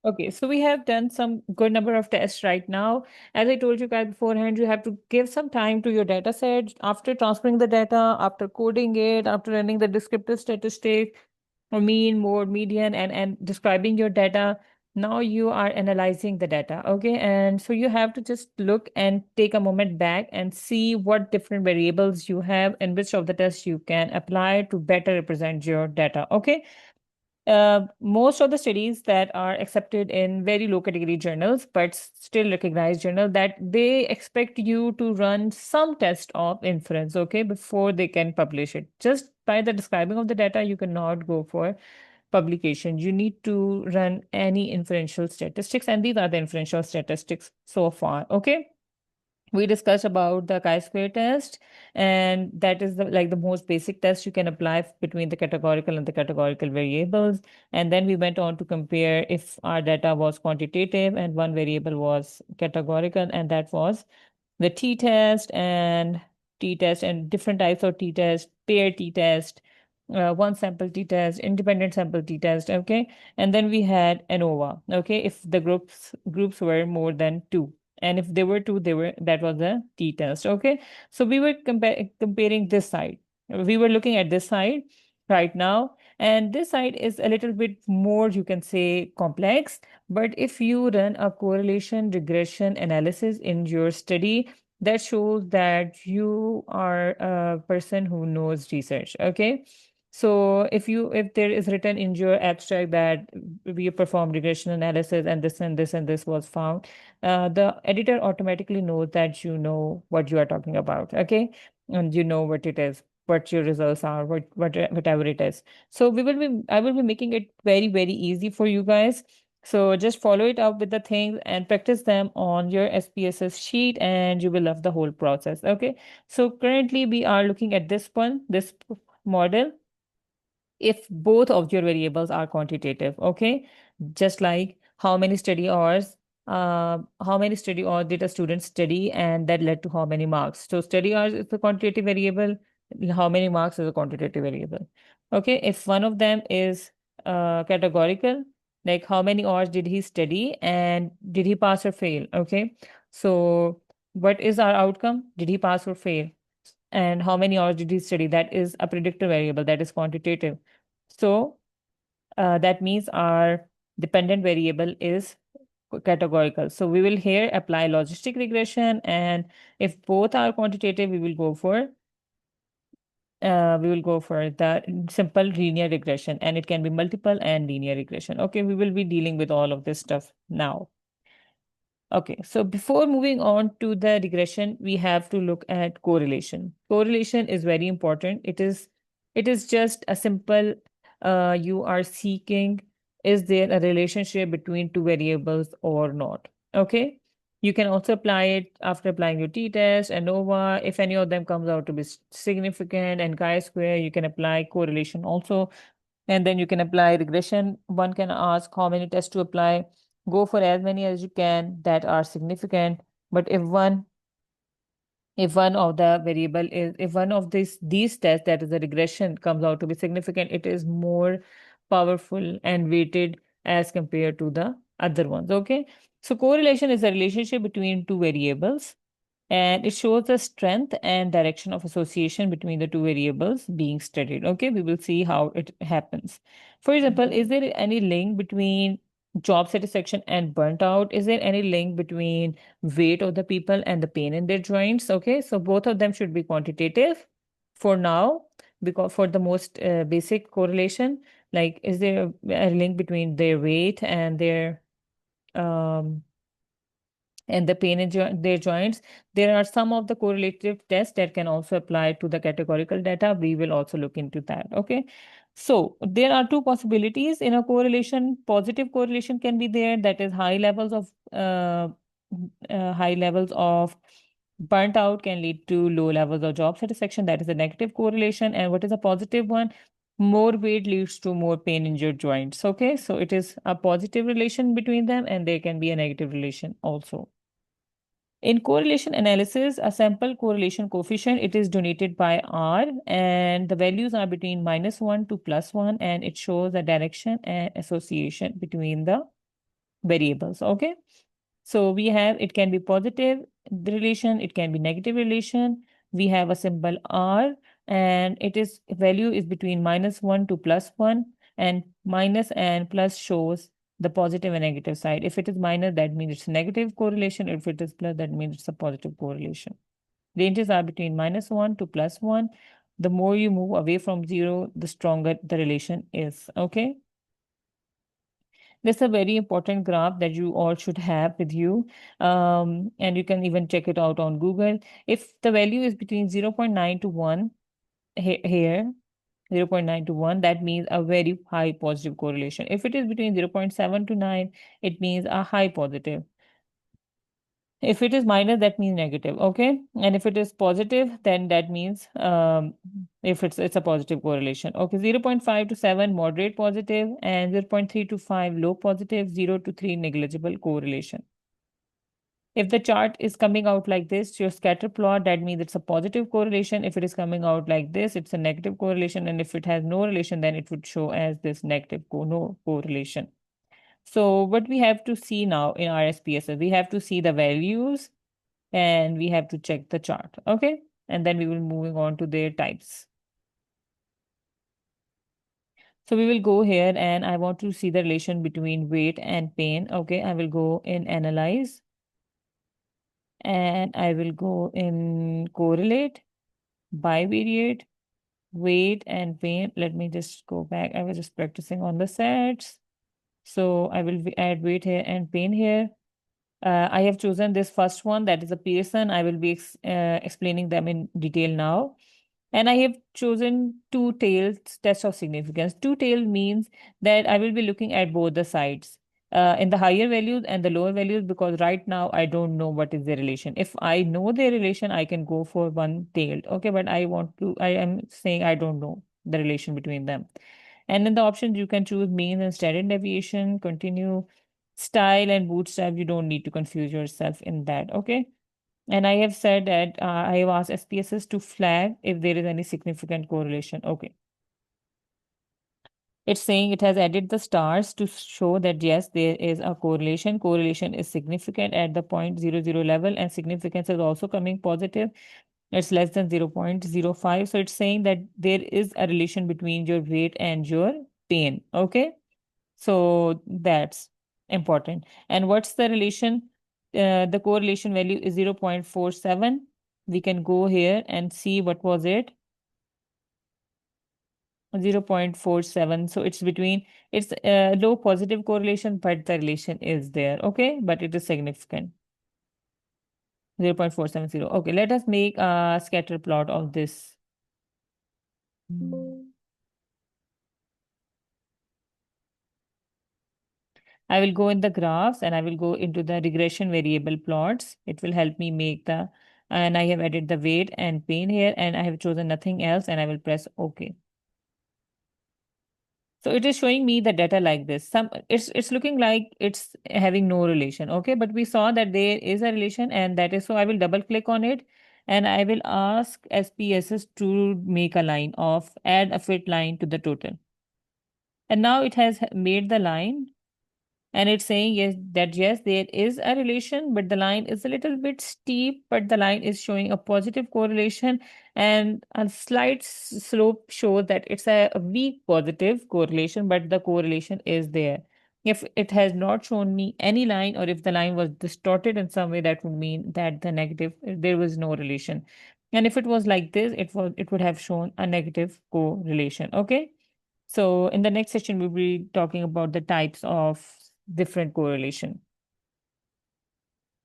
Okay, so we have done some good number of tests right now. As I told you guys beforehand, you have to give some time to your data set after transferring the data, after coding it, after running the descriptive statistic or mean, mode, median, and describing your data. Now you are analyzing the data. Okay. And so you have to just look and take a moment back and see what different variables you have and which of the tests you can apply to better represent your data. Okay. Most of the studies that are accepted in very low category journals, but still recognized journal, that they expect you to run some test of inference, okay, before they can publish it. Just by the describing of the data, you cannot go for publication. You need to run any inferential statistics, and these are the inferential statistics so far, okay. We discussed about the chi-square test, and that is the most basic test you can apply between the categorical and the categorical variables. And then we went on to compare if our data was quantitative and one variable was categorical, and that was the t-test and t-test and different types of t-test, pair t-test, one sample t-test, independent sample t-test, okay. And then we had ANOVA, okay, if the groups were more than two, and if there were two, they were that was a t-test, okay. So we were comparing this side. We were looking at this side right now, and this side is a little bit more, you can say, complex. But if you run a correlation regression analysis in your study, that shows that you are a person who knows research, okay. So if there is written in your abstract that we perform regression analysis and this and this and this was found, the editor automatically knows that you know what you are talking about, okay, and you know what it is, what your results are, whatever it is. So I will be making it very, very easy for you guys. So just follow it up with the things and practice them on your SPSS sheet, and you will love the whole process. Okay. So currently we are looking at this model, if both of your variables are quantitative, okay? Just like how many study hours did a student study, and that led to how many marks. So study hours is a quantitative variable, how many marks is a quantitative variable. Okay, if one of them is categorical, like how many hours did he study and did he pass or fail? Okay, so what is our outcome? Did he pass or fail? And how many hours did he study? That is a predictor variable, that is quantitative. So that means our dependent variable is categorical. So we will here apply logistic regression, and if both are quantitative, we will go for the simple linear regression, and it can be multiple and linear regression. Okay, we will be dealing with all of this stuff now. Okay, so before moving on to the regression, we have to look at correlation. Correlation is very important. It is just a simple, you are seeking, is there a relationship between two variables or not? Okay. You can also apply it after applying your t-test, ANOVA. If any of them comes out to be significant, and chi-square, you can apply correlation also. And then you can apply regression. One can ask how many tests to apply. Go for as many as you can that are significant. But if one of the variable is if one of these tests, that is a regression, comes out to be significant, it is more powerful and weighted as compared to the other ones. Okay. So correlation is a relationship between two variables, and it shows the strength and direction of association between the two variables being studied. Okay, we will see how it happens. For example, is there any link between job satisfaction and burnt out? Is there any link between weight of the people and the pain in their joints? Okay, so both of them should be quantitative for now, because for the most basic correlation, like is there a link between their weight um, and the pain in their joints? There are some of the correlative tests that can also apply to the categorical data. We will also look into that. Okay. So there are two possibilities in a correlation. Positive correlation can be there, that is high levels of burnt out can lead to low levels of job satisfaction. That is a negative correlation. And what is a positive one? More weight leads to more pain in your joints. Okay, so it is a positive relation between them, and there can be a negative relation also. In correlation analysis, a sample correlation coefficient, it is denoted by R, and the values are between -1 to +1, and it shows a direction and association between the variables. Okay. So we have, it can be positive relation, it can be negative relation. We have a symbol R, and it is value is between -1 to +1, and minus and plus shows the positive and negative side. If it is minus, that means it's a negative correlation. If it is plus, that means it's a positive correlation. Ranges are between -1 to +1. The more you move away from zero, the stronger the relation is. Okay. This is a very important graph that you all should have with you. And you can even check it out on Google. If the value is between 0.9 to 1 here, 0.9 to 1, that means a very high positive correlation. If it is between 0.7 to 9, it means a high positive. If it is minus, that means negative. Okay. And if it is positive, then that means if it's a positive correlation. Okay. 0.5 to 7, moderate positive, and 0.3 to 5, low positive, 0 to 3, negligible correlation. If the chart is coming out like this, your scatter plot, that means it's a positive correlation. If it is coming out like this, it's a negative correlation. And if it has no relation, then it would show as this negative no correlation. So what we have to see now in our SPSS, we have to see the values and we have to check the chart. Okay. And then we will moving on to their types. So we will go here and I want to see the relation between weight and pain. Okay. I will go in analyze and I will go in correlate, bivariate, weight and pain. Let me just go back. I was just practicing on the sets. So I will add weight here and pain here. I have chosen this first one, that is a Pearson. I will be explaining them in detail now. And I have chosen two-tailed test of significance. Two-tailed means that I will be looking at both the sides, in the higher values and the lower values, because right now I don't know what is the relation. If I know the relation, I can go for one-tailed. Okay, but I am saying I don't know the relation between them. And in the options, you can choose mean and standard deviation, continue, style, and bootstrap. You don't need to confuse yourself in that. Okay. And I have said that I have asked SPSS to flag if there is any significant correlation. Okay. It's saying it has added the stars to show that yes, there is a correlation. Correlation is significant at the 0.00 level, and significance is also coming positive. It's less than 0.05. So it's saying that there is a relation between your weight and your pain. Okay. So that's important. And what's the relation? The correlation value is 0.47. We can go here and see what was it. 0.47. So it's between, it's low positive correlation, but the relation is there. Okay. But it is significant. 0.470. Okay. Let us make a scatter plot of this. I will go in the graphs and I will go into the regression variable plots. It will help me make and I have added the weight and pain here, and I have chosen nothing else, and I will press OK. So it is showing me the data like this. It's looking like it's having no relation. Okay, but we saw that there is a relation, and that is, so I will double click on it and I will ask SPSS to make a line of add a fit line to the total. And now it has made the line, and it's saying yes, there is a relation, but the line is a little bit steep, but the line is showing a positive correlation, and a slight slope shows that it's a weak positive correlation, but the correlation is there. If it has not shown me any line, or if the line was distorted in some way, that would mean that the negative, there was no relation. And if it was like this, it would have shown a negative correlation. Okay. So in the next session, we'll be talking about the types of different correlation.